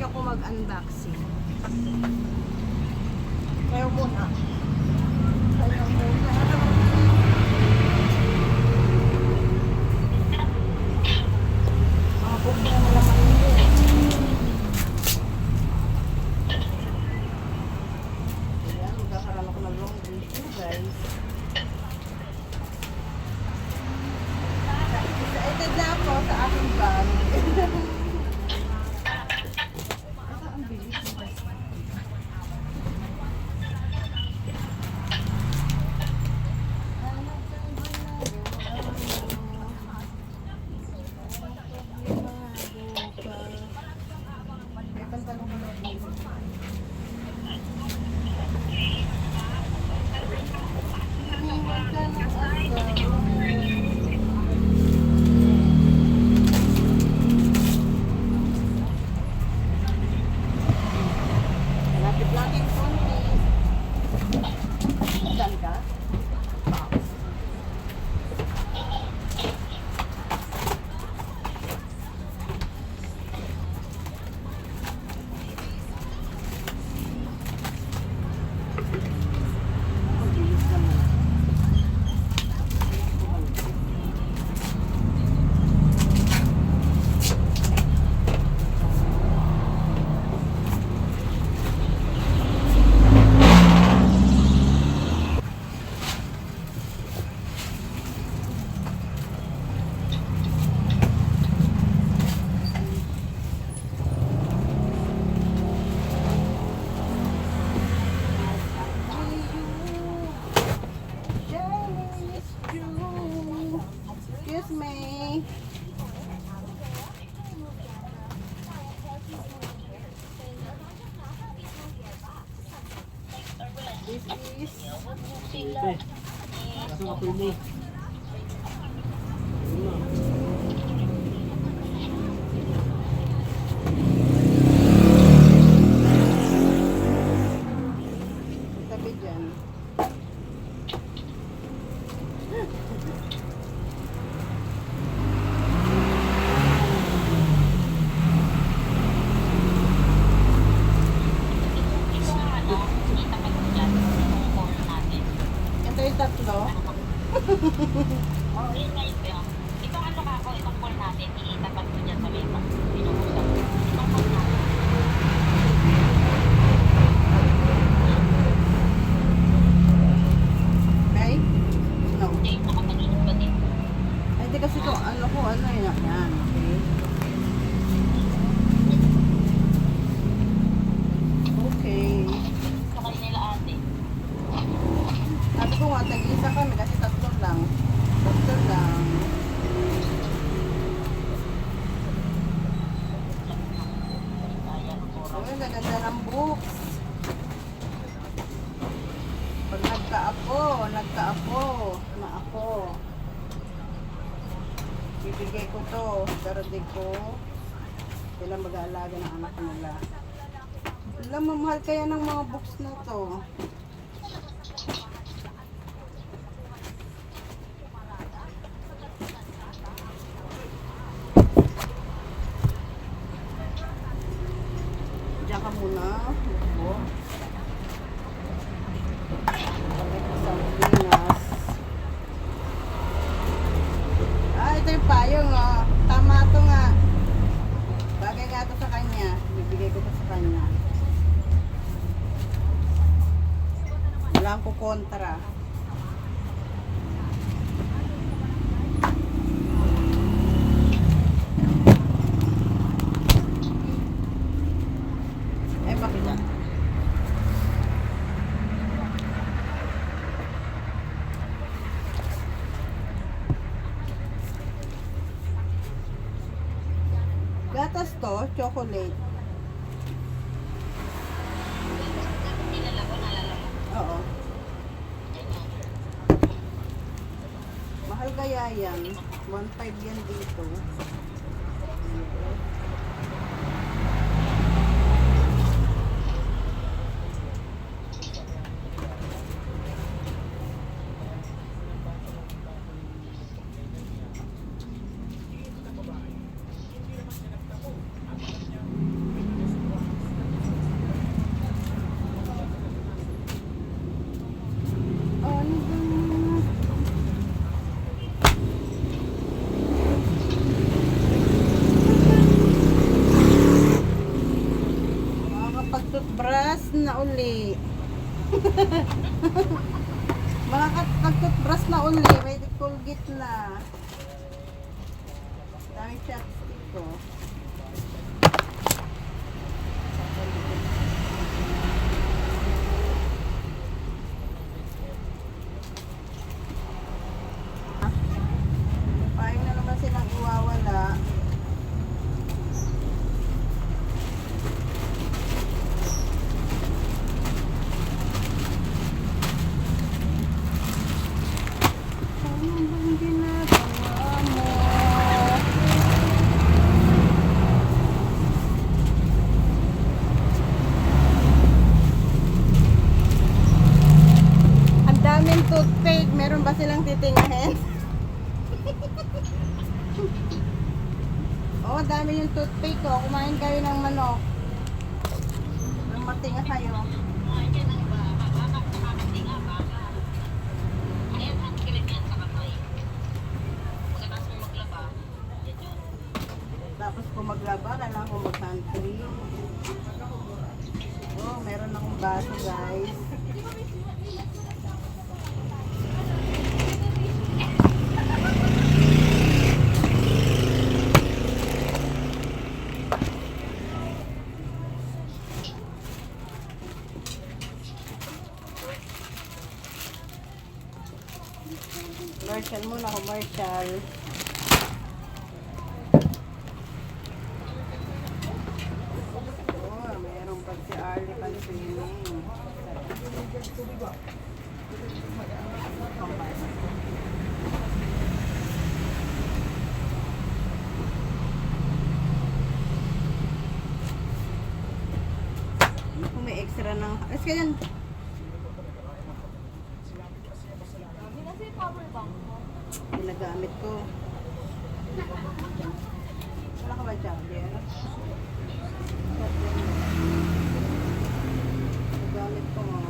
ako mag-unboxing. Kayo muna. Kayo muna. Mga book na malaman nyo. Ayan, magkakaroon ako ng long video, guys. Excited na ako sa aking bag. Ang bilis mo guys. Lapit-lapit konti. Saan ka? Excuse me. This is tabi dyan. Ito yung tatlo. Oo, yun nga yun. Itong ano ka ako, itong call natin, iitapat ko dyan sa may pinag-usap. Itong call natin. Okay? No. Hindi, nakapag-init ba din? Ay, hindi kasi ito, ano ko, ano yun. Yan, okay. Okay. Sakay nila ate. Sabi ko nga, tag-isa kami kasi tatlo lang. Tatlo lang. Oh, ang gaganda ng books. Pag nagkaapo na ako. Bibigay ko to, pero di ko sila mag-aalaga ng anak nila. Alam, mamahal kaya ng mga books na to. Diyan ka muna. Ito. Balik ko sa Pinas. Ito yung payong, oh. Tama to nga. Bagay nga to sa kanya. Bibigay ko to sa kanya. Wala akong kontra. Eh, bakit yan? Gatas to, chocolate. Nilala ko, nalala mo. Oo. Mahal kaya yan. 1.5 yan dito. na uli. Mga tag-toothbrush na uli. May Colgate na. Dami chopstick ko. Paano na naman silang iwawala. Ano bang ginagawa mo? Ang daming toothpaste. Meron ba silang titingahin? Oo, dami yung toothpaste ko. Kumain kayo ng manok. Nang matinga kayo. Tapos kung maglaba, kailangan ko mag-country. Oh, meron akong baso, guys. Commercial muna, commercial. Oh, meron pa si Arlie Pansini. Kung may extra ng... Alas ka yan. Ginagamit ko. Wala ka ba charger? Ginagamit ko mga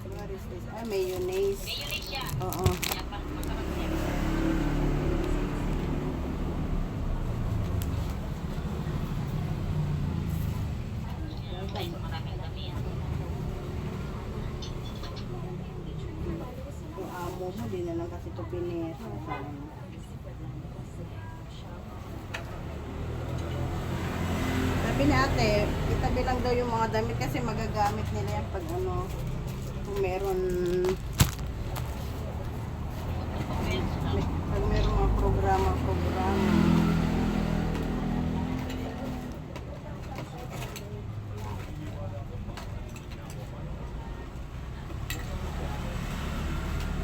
what is this? Ah, mayonnaise. Mayonnaise siya. Oo. Kaya pa, masarap siya. Guys, maraming dami yan. Yung amo mo, di na lang kasi ito binesa. Sayang. Sabi ni ate, itabi lang daw yung mga damit kasi magagamit nila yan pag ano, kung meron, pag meron mga programa.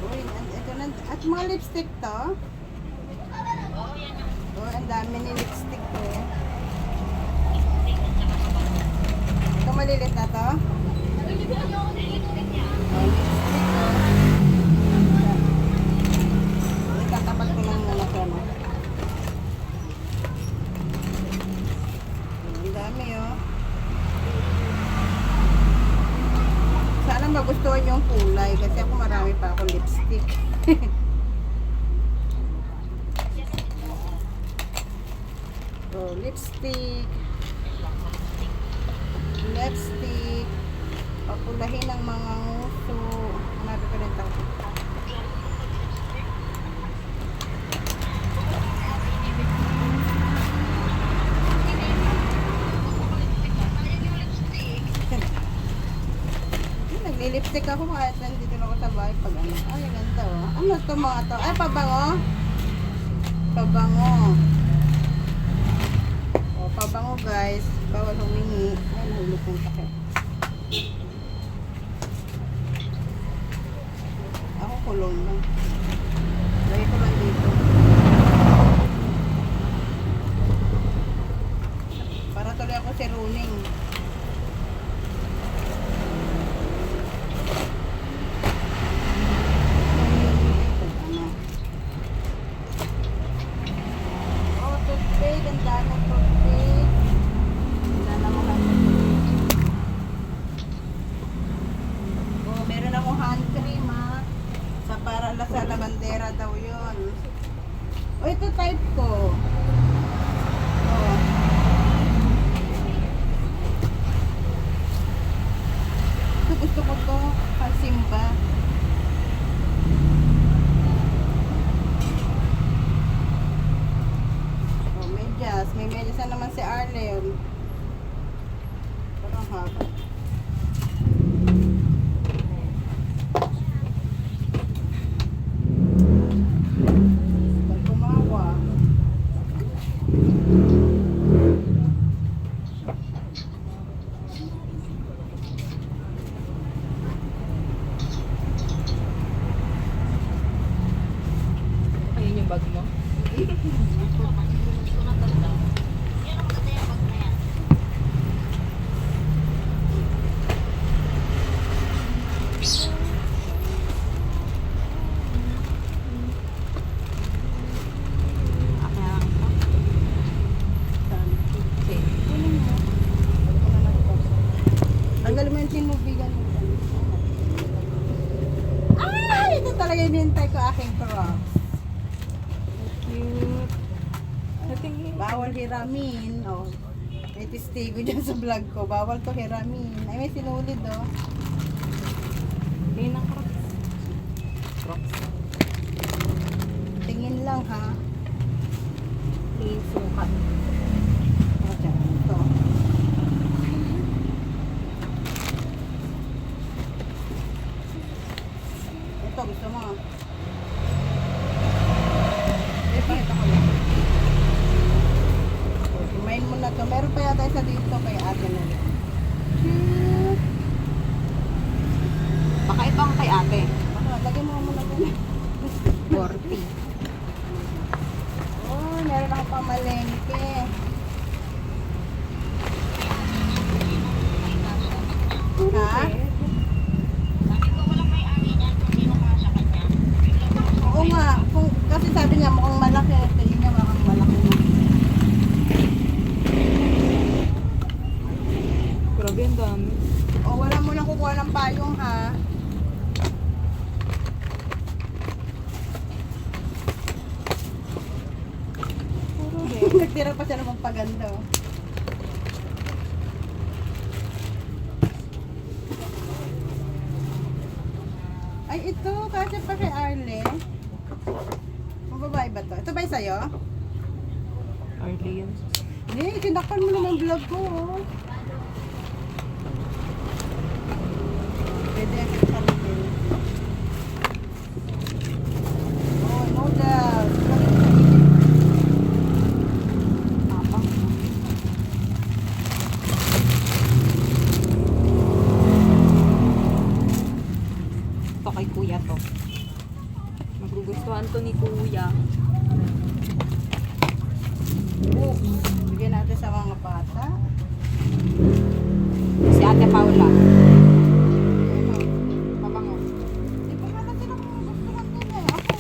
Uy, ito na, at mga lipstick to. Oo, yan yung Oh, ang dami ni lipstick ko. lipstick at saka mabango. Ito malilit na to. Lipstick niya. Oh, lipstick ko. Itatapat ko lang muna sa ano. Ang dami oh. Sana magustuhan yung kulay kasi ako marami pa akong lipstick. Oh, lipstick. Papulahin ng mga nguso. Hanapin ko rin ito. Naglilipstick ako kahit nandito na ako sa bahay pag ano. Ay, ganda oh. Ano to mga to? Ay, pabango. Pabango. Oh, pabango guys. Bawal humingi. Ay, nahulog ng takip. Ako kulong lang. Lagay ko lang dito. Para tuloy ako si Runing. Oh, toothpaste. Ang dami toothpaste. Wala na mga Gusto ko to. Pasimba. Oh, medyas. May medyas na naman si Arlen. Parang haba. Pag kumawa. Ayun yung bag mo. Gusto na talaga. Yan ang maganda yung bag na yan. Ako na lang ito. Okay. Tanggal mo yung tinubigan mo. Ah! Ito talaga yung hintay ko aking crocs. Cute. Natingin. Bawal hiramin. Oh. May testigo dyan sa vlog ko. Bawal to hiramin. Ay, may sinulid oh. Tingin ng Crocs. Crocs. Tingin lang ha. Tingin sukat. Oh, dyan. Ito. Ito, gusto mo. Eh, pakita ko lang. Kumain mo na to. Meron pa yata isa dito kay ate na rin. Cute. Baka ito ang kay ate. Baka, lagyan mo muna dun. 40. Oh, meron ako pamalengke. Ha? Sabi ko walang may-ari niyan kung sino ka sa kanya. Oo nga. Kung, kasi sabi niya mukhang malaki. Tingin niya mukhang malaki na. Grabe ang dami. O, wala mo nang kukuha ng payong ha. Nagtira pa siya ng magpaganda. Oh. Ay, ito. Kasi pa kay Arle. Ang babae ba to? Ito ba yung sa'yo? Early yun. Eh, tinakpan mo naman vlog ko. Oh. Pwede ang kita pamilya. Oh, noodles. Apa. Ito kay kuya to. Magugustuhan to ni kuya. Oh, bigyan natin sa mga bata. Si ate Paula. Ayan o. Mabango. Di ba pala sila kung gustuhan nila eh. Ako.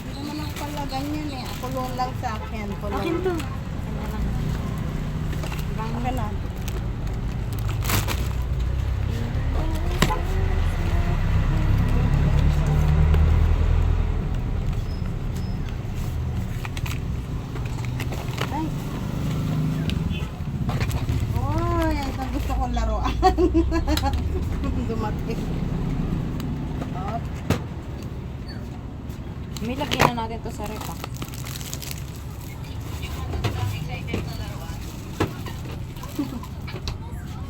Hindi naman ako pala ganyan eh. Ako loan lang sa akin. Kulong. Akin to. Kanya lang. Bango. Akin na. Ay. Oh, yan ang gusto kong laruan. Dumating. Oh, May lagyan na natin to sa rep ah.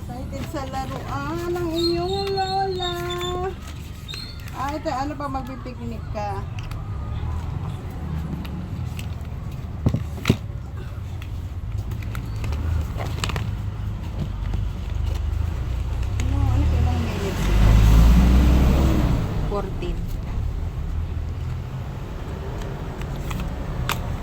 excited sa laruan ng inyong lola. Ah, ito, ano pa magpipiknik ka?